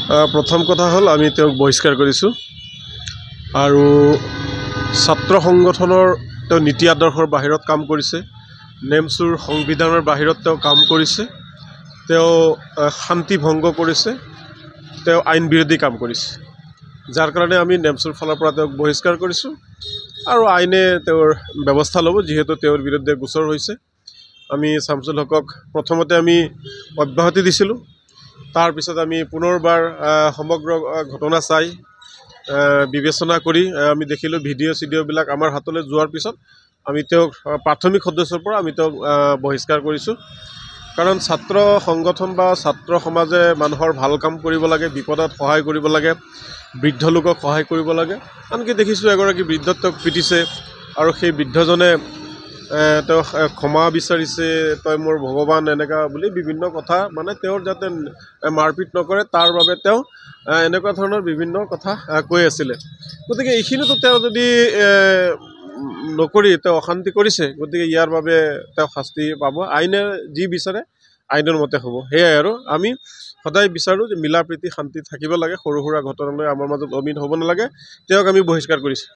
প্ৰথম কথা হ'ল আমি তেওঁক বহিষ্কাৰ কৰিছোঁ আৰু ছাত্ৰ সংগঠনৰ তেওঁ নীতি আদৰ্শৰ বাহিৰত কাম কৰিছে, নেমচুৰ সংবিধানৰ বাহিৰত তেওঁ কাম কৰিছে, তেওঁ শান্তি ভংগ কৰিছে, তেওঁ আইন বিৰোধী কাম কৰিছে, যাৰ কাৰণে আমি নেমচুৰ ফালৰ পৰা তেওঁক বহিষ্কাৰ কৰিছোঁ আৰু আইনে তেওঁৰ ব্যৱস্থা ল'ব, যিহেতু তেওঁৰ বিৰুদ্ধে গোচৰ হৈছে। আমি শামছুল হকক প্ৰথমতে আমি অব্যাহতি দিছিলোঁ, তাৰপিছত আমি পুনৰবাৰ সমগ্ৰ ঘটনা চাই বিবেচনা কৰি আমি দেখিলোঁ ভিডিঅ'বিলাক আমাৰ হাতলৈ যোৱাৰ পিছত আমি তেওঁক প্ৰাথমিক সদস্যৰ পৰা আমি তেওঁক বহিষ্কাৰ কৰিছোঁ। কাৰণ ছাত্ৰ সংগঠন বা ছাত্ৰ সমাজে মানুহৰ ভাল কাম কৰিব লাগে, বিপদত সহায় কৰিব লাগে, বৃদ্ধ লোকক সহায় কৰিব লাগে। আনকি দেখিছোঁ এগৰাকী বৃদ্ধক তেওঁক পিটিছে আৰু সেই বৃদ্ধজনে তেওঁ ক্ষমা বিচাৰিছে, তই মোৰ ভগৱান এনেকুৱা বুলি বিভিন্ন কথা, মানে তেওঁৰ যাতে মাৰপিট নকৰে তাৰ বাবে তেওঁ এনেকুৱা ধৰণৰ বিভিন্ন কথা কৈ আছিলে। গতিকে এইখিনিতো তেওঁ যদি নকৰি তেওঁ অশান্তি কৰিছে, গতিকে ইয়াৰ বাবে তেওঁ শাস্তি পাব। আইনে যি বিচাৰে আইনৰ মতে হ'ব। সেয়াই আৰু আমি সদায় বিচাৰোঁ যে মিলা প্ৰীতি শান্তি থাকিব লাগে, সৰু সুৰা ঘটনালৈ আমাৰ মাজত অমিন হ'ব নালাগে। তেওঁক আমি বহিষ্কাৰ কৰিছোঁ।